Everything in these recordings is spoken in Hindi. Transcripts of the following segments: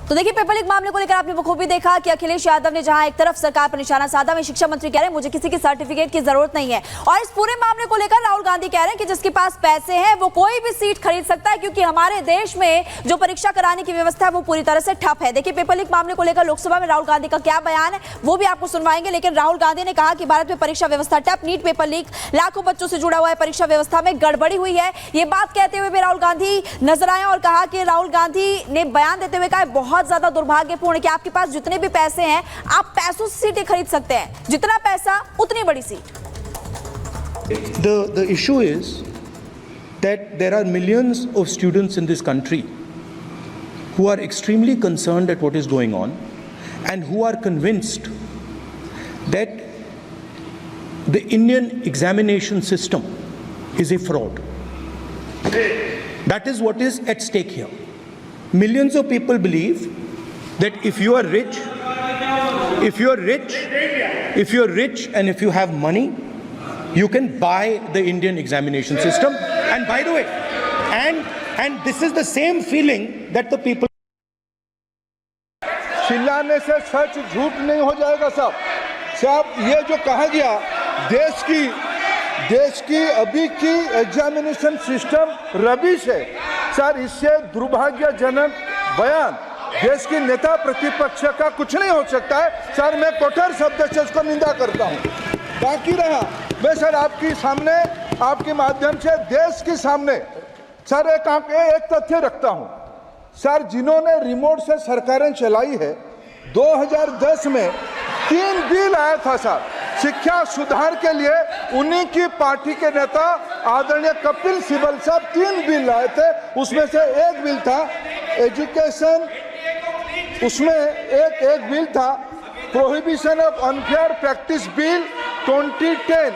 तो देखिए, पेपर लीक मामले को लेकर आपने बखूबी देखा कि अखिलेश यादव ने जहां एक तरफ सरकार पर निशाना साधा, में शिक्षा मंत्री कह रहे हैं मुझे किसी की सर्टिफिकेट की जरूरत नहीं है, और इस पूरे मामले को लेकर राहुल गांधी कह रहे हैं कि जिसके पास पैसे हैं वो कोई भी सीट खरीद सकता है, क्योंकि हमारे देश में जो परीक्षा कराने की व्यवस्था है वो पूरी तरह से ठप है। देखिए, पेपर लीक मामले को लेकर लोकसभा में राहुल गांधी का क्या बयान है वो भी आपको सुनवाएंगे, लेकिन राहुल गांधी ने कहा कि भारत में परीक्षा व्यवस्था ठप, नीट पेपर लीक, लाखों बच्चों से जुड़ा हुआ है, परीक्षा व्यवस्था में गड़बड़ी हुई है। ये बात कहते हुए भी राहुल गांधी नजर आए और कहा कि राहुल गांधी ने बयान देते हुए कहा बहुत ज्यादा दुर्भाग्यपूर्ण कि आपके पास जितने भी पैसे हैं आप पैसों से सीटें खरीद सकते हैं, जितना पैसा उतनी बड़ी seat. The issue is that there are millions of students in this country who are extremely concerned at what is going on and who are convinced that the Indian examination system is a fraud. That is what is at stake here. Millions of people believe that if you are rich and if you have money, you can buy the Indian examination system. And by the way, and this is the same feeling that the people. चिल्लाने से सच झूठ नहीं हो जाएगा साहब, ये जो कहा गया देश की अभी की एग्जामिनेशन सिस्टम रबिश है सर, इससे दुर्भाग्यजनक बयान देश की नेता प्रतिपक्ष का कुछ नहीं हो सकता है सर। मैं कठोर शब्द से इसको निंदा करता हूँ। बाकी रहा, मैं सर आपके सामने, आपके माध्यम से देश के सामने सर एक तथ्य रखता हूँ सर। जिन्होंने रिमोट से सरकारें चलाई है, 2010 में 3 बिल आया था सर शिक्षा सुधार के लिए, उन्हीं की पार्टी के नेता आदरणीय कपिल सिब्बल साहब 3 बिल लाए थे। उसमें से एक बिल था एजुकेशन, उसमें एक बिल था prohibition of unfair practice bill 2010,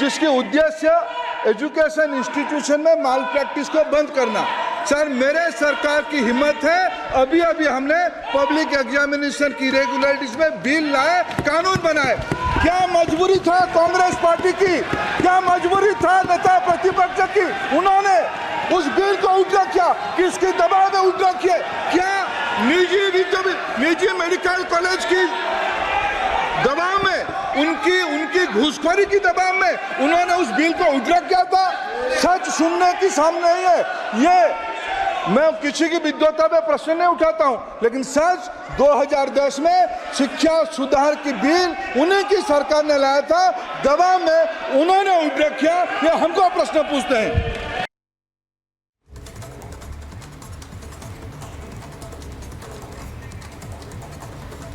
जिसकी उद्देश्य एजुकेशन इंस्टीट्यूशन में माल प्रैक्टिस को बंद करना। सर मेरे सरकार की हिम्मत है, अभी हमने पब्लिक एग्जामिनेशन की रेगुलरिटीज में बिल लाए, कानून बनाए। क्या मजबूरी था कांग्रेस पार्टी की, क्या मजबूरी था नेता प्रतिपक्ष की? उन्होंने उस बिल को उल्टा किया, किसके दबाव में उल्टा किया? क्या निजी मेडिकल कॉलेज की दबाव में, उनकी घूसखोरी की दबाव में उन्होंने उस बिल को उल्टा किया था? सच सुनने की सामने है ये। मैं किसी की विद्वता पे प्रश्न नहीं उठाता हूं, लेकिन सच 2010 में शिक्षा सुधार की बिल उन्हीं की सरकार ने लाया था, दबाव में उन्होंने उल्टा किया। ये हमको प्रश्न पूछते हैं।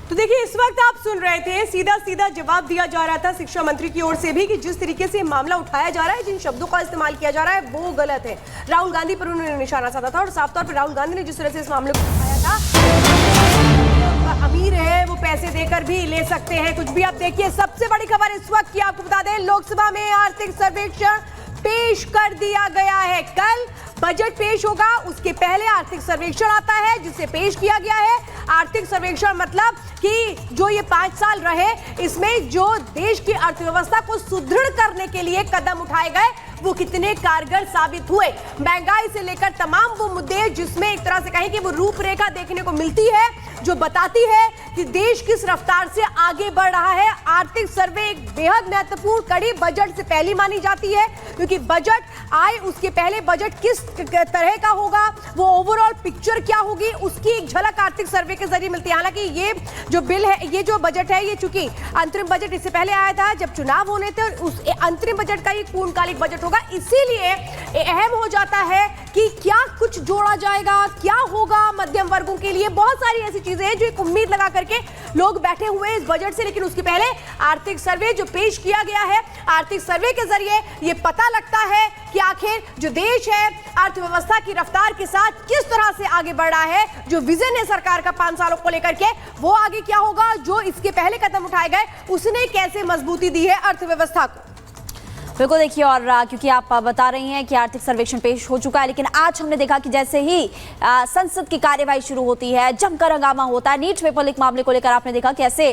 तो देखिए, इस वक्त आप सुन रहे थे, सीधा जवाब दिया जा रहा था शिक्षा मंत्री की ओर से भी कि जिस तरीके से मामला उठाया जा रहा है, जिन शब्दों का इस्तेमाल किया जा रहा है वो गलत है। राहुल गांधी पर उन्होंने निशाना साधा था और साफ तौर पर राहुल गांधी ने जिस तरह से इस मामले को उठाया था, अमीर है वो पैसे देकर भी ले सकते हैं कुछ भी। आप देखिए, सबसे बड़ी खबर इस वक्त की आपको बता दें, लोकसभा में आर्थिक सर्वेक्षण पेश कर दिया गया है। कल बजट पेश होगा, उसके पहले आर्थिक सर्वेक्षण आता है जिसे पेश किया गया है। आर्थिक सर्वेक्षण मतलब कि जो ये 5 साल रहे, इसमें जो देश की अर्थव्यवस्था को सुदृढ़ करने के लिए कदम उठाए गए वो कितने कारगर साबित हुए। महंगाई से लेकर तमाम वो मुद्दे जिसमें एक तरह से कहें कि वो रूपरेखा देखने को मिलती है जो बताती है कि देश किस रफ्तार से आगे बढ़ रहा है। आर्थिक सर्वे एक बेहद महत्वपूर्ण कड़ी बजट से पहली मानी जाती है, क्योंकि बजट आए उसके पहले बजट किस तरह का होगा, वो ओवरऑल पिक्चर क्या होगी, उसकी एक झलक आर्थिक सर्वे के जरिए मिलती है। हालांकि ये जो बिल है, ये जो बजट है, ये चूंकि अंतरिम बजट इससे पहले आया था जब चुनाव होने थे, उस अंतरिम बजट का ये पूर्णकालिक बजट होगा, इसीलिए अहम हो जाता है कि क्या कुछ जोड़ा जाएगा, क्या होगा मध्यम वर्गों के लिए। बहुत सारी ऐसी चीजें हैं जो एक उम्मीद लगा करके लोग बैठे हुए हैं इस बजट से, लेकिन उसके पहले आर्थिक सर्वे जो पेश किया गया है, आर्थिक सर्वे के जरिए ये पता लगता है कि आखिर जो देश है अर्थव्यवस्था की रफ्तार के साथ किस तरह से आगे बढ़ रहा है। जो विजन है सरकार का 5 सालों को लेकर के, वो आगे क्या होगा, जो इसके पहले कदम उठाए गए उसने कैसे मजबूती दी है अर्थव्यवस्था को। बिल्कुल देखिए, और क्योंकि आप बता रही हैं कि आर्थिक सर्वेक्षण पेश हो चुका है, लेकिन आज हमने देखा कि जैसे ही संसद की कार्यवाही शुरू होती है, जमकर हंगामा होता है। नीट पेपर लीक मामले को लेकर आपने देखा कैसे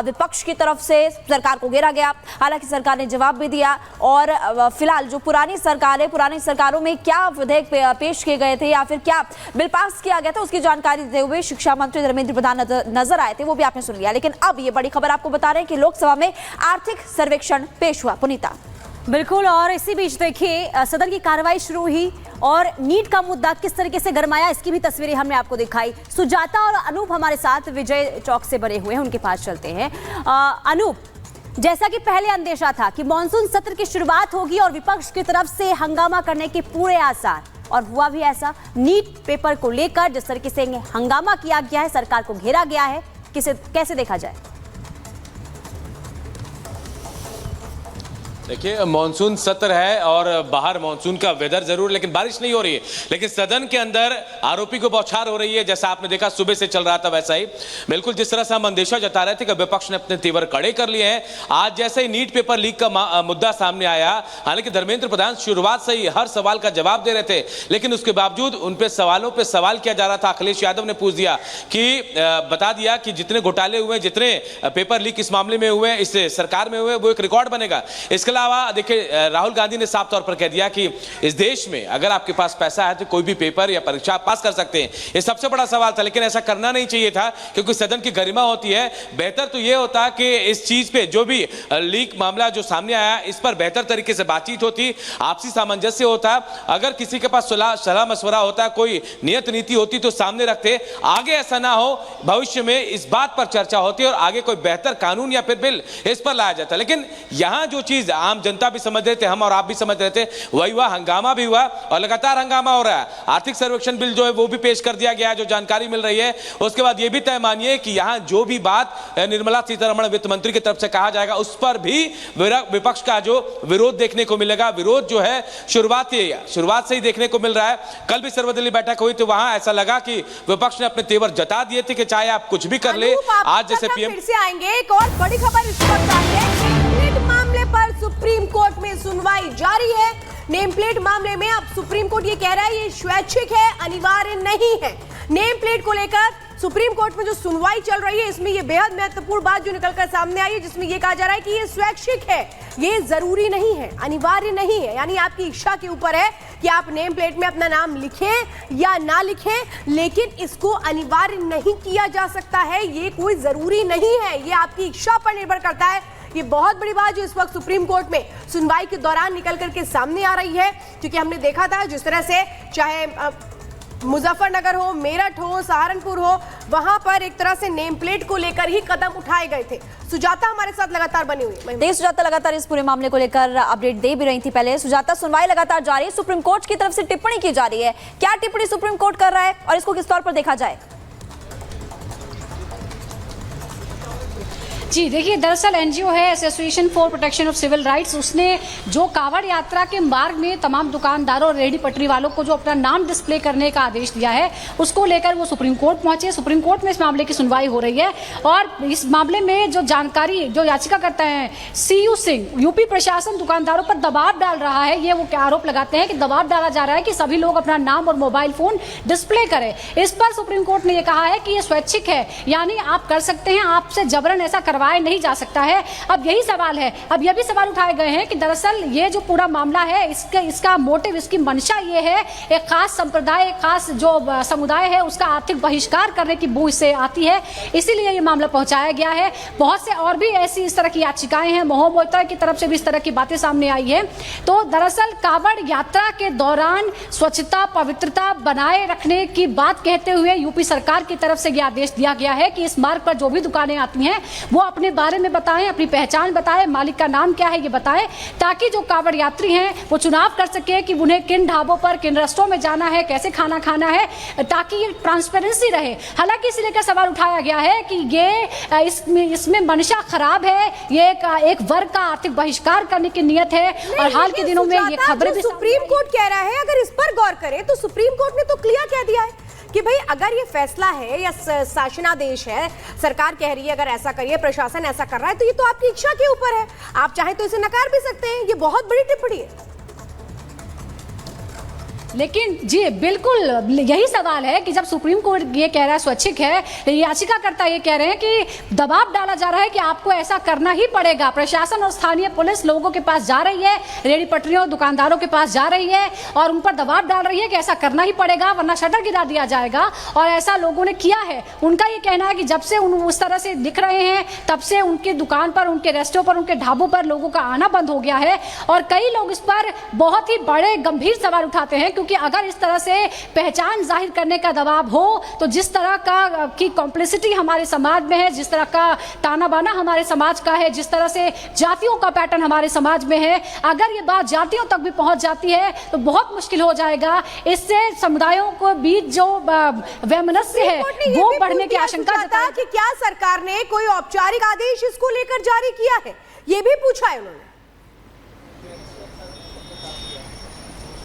विपक्ष की तरफ से सरकार को घेरा गया। हालांकि सरकार ने जवाब भी दिया, और फिलहाल जो पुरानी सरकार है, पुरानी सरकारों में क्या विधेयक पेश किए गए थे या फिर क्या बिल पास किया गया था, उसकी जानकारी देते हुए शिक्षा मंत्री धर्मेंद्र प्रधान नजर आए थे, वो भी आपने सुन लिया। लेकिन अब ये बड़ी खबर आपको बता रहे हैं कि लोकसभा में आर्थिक सर्वेक्षण पेश हुआ। पुनीता। बिल्कुल, और इसी बीच देखिए सदन की कार्रवाई शुरू हुई और नीट का मुद्दा किस तरीके से गरमाया, इसकी भी तस्वीरें हमने आपको दिखाई। सुजाता और अनूप हमारे साथ विजय चौक से बने हुए हैं, उनके पास चलते हैं। अनूप, जैसा कि पहले अंदेशा था कि मॉनसून सत्र की शुरुआत होगी और विपक्ष की तरफ से हंगामा करने के पूरे आसार, और हुआ भी ऐसा। नीट पेपर को लेकर जिस तरीके से हंगामा किया गया है, सरकार को घेरा गया है, कैसे देखा जाए? देखिए, मानसून सत्र है और बाहर मानसून का वेदर जरूर, लेकिन बारिश नहीं हो रही है। लेकिन सदन के अंदर आरोपी को बौछार हो रही है, जैसा आपने देखा सुबह से चल रहा था वैसा ही। बिल्कुल जिस तरह से हम अंदेशा जता रहे थे कि विपक्ष ने अपने तेवर कड़े कर लिए हैं, आज जैसे ही नीट पेपर लीक का मुद्दा सामने आया, हालांकि धर्मेंद्र प्रधान शुरुआत से ही हर सवाल का जवाब दे रहे थे, लेकिन उसके बावजूद उन पे सवालों पे सवाल किया जा रहा था। अखिलेश यादव ने पूछ दिया कि बता दिया कि जितने घोटाले हुए, जितने पेपर लीक इस मामले में हुए, इस सरकार में हुए, वो एक रिकॉर्ड बनेगा। इसके अलावा देखिए, राहुल गांधी ने साफ तौर पर कह दिया कि इस देश में अगर आपके पास पैसा है तो कोई भी पेपर या परीक्षा आप पास कर सकते हैं। ये सबसे बड़ा सवाल था, लेकिन ऐसा करना नहीं चाहिए था, क्योंकि सदन की गरिमा होती है। बेहतर तो ये होता कि इस चीज पे जो भी लीक मामला जो सामने आया, इस पर बेहतर तरीके से बातचीत होती, आपसी सामंजस्य होता। अगर किसी के पास सलाह मशवरा होता, कोई नियत नीति होती तो सामने रखते। आगे ऐसा ना हो, भविष्य में इस बात पर चर्चा होती और आगे कोई बेहतर कानून या फिर बिल इस पर लाया जाता। लेकिन यहां जो चीज आम जनता भी समझ रहे थे, हम और आप भी समझ रहे थे, वही हुआ। हंगामा भी हुआ और लगातार हंगामा हो रहा है। आर्थिक सर्वेक्षण बिल जो है वो भी पेश कर दिया गया, जो जानकारी मिल रही है। उसके बाद ये भी तय मानिए कि यहां जो भी बात निर्मला सीतारमण वित्त मंत्री की तरफ से कहा जाएगा, उस पर भी विपक्ष का जो विरोध देखने को मिलेगा। विरोध जो है शुरुआत से ही देखने को मिल रहा है। कल भी सर्वदलीय बैठक हुई तो वहां ऐसा लगा कि विपक्ष ने अपने तेवर जता दिए थे कि चाहे आप कुछ भी कर ले। आज जैसे पीएम फिर से आएंगे, एक और बड़ी खबर इस वक्त आई है। नेम प्लेट मामले पर सुप्रीम कोर्ट में सुनवाई जारी है। नेम प्लेट मामले में अब सुप्रीम कोर्ट ये कह रहा है ये स्वैच्छिक है, अनिवार्य नहीं है। नेम प्लेट को लेकर सुप्रीम कोर्ट में जो सुनवाई चल रही है, इसमें ये बेहद महत्वपूर्ण बात जो निकलकर सामने आई है, जिसमें ये कहा जा रहा है कि ये स्वैच्छिक है, ये जरूरी नहीं है, अनिवार्य नहीं है। यानी आपकी इच्छा के ऊपर है कि आप नेम प्लेट में अपना नाम लिखें या ना लिखें, लेकिन इसको अनिवार्य नहीं किया जा सकता है। ये कोई जरूरी नहीं है, ये आपकी इच्छा पर निर्भर करता है। ये बहुत बड़ी बात जो इस वक्त सुप्रीम कोर्ट में सुनवाई के दौरान निकल करके सामने आ रही है, क्योंकि हमने देखा था जिस तरह से चाहे मुजफ्फरनगर हो, मेरठ हो, सहारनपुर हो, वहां पर एक तरह से नेम प्लेट को लेकर ही कदम उठाए गए थे। सुजाता हमारे साथ लगातार बनी हुई है। सुजाता लगातार इस पूरे मामले को लेकर अपडेट दे भी रही थी। पहले सुजाता, सुनवाई लगातार जारी है, सुप्रीम कोर्ट की तरफ से टिप्पणी की जा रही है, क्या टिप्पणी सुप्रीम कोर्ट कर रहा है और इसको किस तौर पर देखा जाए? जी देखिए, दरअसल एनजीओ है association for protection of civil rights, उसने जो कांवड़ यात्रा के मार्ग में तमाम दुकानदारों और रेहड़ी पटरी वालों को जो अपना नाम डिस्प्ले करने का आदेश दिया है, उसको लेकर वो सुप्रीम कोर्ट पहुंचे। सुप्रीम कोर्ट में इस मामले की सुनवाई हो रही है और इस मामले में जो जानकारी जो याचिका करते हैं सीयू सिंह, यूपी प्रशासन दुकानदारों पर दबाव डाल रहा है, ये वो आरोप लगाते हैं कि दबाव डाला जा रहा है कि सभी लोग अपना नाम और मोबाइल फोन डिस्प्ले करें। इस पर सुप्रीम कोर्ट ने यह कहा है कि ये स्वैच्छिक है, यानी आप कर सकते हैं, आपसे जबरन ऐसा करवाया नहीं जा सकता है। अब यही सवाल है, अब यह भी सवाल उठाए गए हैं कि दरअसल ये जो पूरा मामला है, इसका मोटिव, इसकी मंशा ये है, एक खास संप्रदाय, एक खास जो समुदाय है उसका आर्थिक बहिष्कार करने की बूझ से आती है, इसीलिए ये मामला पहुंचाया गया है। बहुत से और भी ऐसी इस तरह की याचिकाएं हैं, महोम मोइत्रा की तरफ से भी इस तरह की बातें सामने आई है। तो दरअसल कांवड़ यात्रा के दौरान स्वच्छता, पवित्रता बनाए रखने की बात कहते हुए यूपी सरकार की तरफ से यह आदेश दिया गया है कि इस मार्ग पर जो भी दुकानें आती हैं वो अपने बारे में बताएं, अपनी पहचान बताएं, मालिक का नाम क्या है ये बताएं, ताकि जो कांवड़ यात्री हैं वो चुनाव कर सके कि उन्हें किन ढाबों पर, किन रेस्टों में जाना है, कैसे खाना खाना है, ताकि ये ट्रांसपेरेंसी रहे। हालांकि इसी लेकर सवाल उठाया गया है कि ये इसमें मंशा खराब है, ये एक वर्ग का आर्थिक बहिष्कार करने की नियत है। और हाल के दिनों में ये खबरें भी सुप्रीम कोर्ट कह रहा है, अगर इस पर गौर करें तो सुप्रीम कोर्ट ने तो क्लियर कह दिया है कि भाई अगर ये फैसला है या शासनादेश है, सरकार कह रही है अगर ऐसा करिए, प्रशासन ऐसा कर रहा है, तो ये तो आपकी इच्छा के ऊपर है, आप चाहे तो इसे नकार भी सकते हैं। ये बहुत बड़ी टिप्पणी है। लेकिन जी बिल्कुल यही सवाल है कि जब सुप्रीम कोर्ट ये कह रहा है, स्वैच्छिक है, याचिकाकर्ता ये कह रहे हैं कि दबाव डाला जा रहा है कि आपको ऐसा करना ही पड़ेगा। प्रशासन और स्थानीय पुलिस लोगों के पास जा रही है, रेहड़ी पटरियों दुकानदारों के पास जा रही है और उन पर दबाव डाल रही है कि ऐसा करना ही पड़ेगा वरना शटर गिरा दिया जाएगा। और ऐसा लोगों ने किया है। उनका ये कहना है कि जब से उस तरह से दिख रहे हैं तब से उनकी दुकान पर, उनके रेस्टों पर, उनके ढाबों पर लोगों का आना बंद हो गया है। और कई लोग इस पर बहुत ही बड़े गंभीर सवाल उठाते हैं, क्योंकि अगर इस तरह से पहचान जाहिर करने का दबाव हो तो जिस तरह का की कॉम्प्लिसिटी हमारे समाज में है, जिस तरह का ताना बाना हमारे समाज का है, जिस तरह से जातियों का पैटर्न हमारे समाज में है, अगर ये बात जातियों तक भी पहुंच जाती है तो बहुत मुश्किल हो जाएगा। इससे समुदायों को बीच जो वैमनस्य है वो बढ़ने की आशंका कि क्या सरकार ने कोई औपचारिक आदेश इसको लेकर जारी किया है, ये भी पूछा है उन्होंने।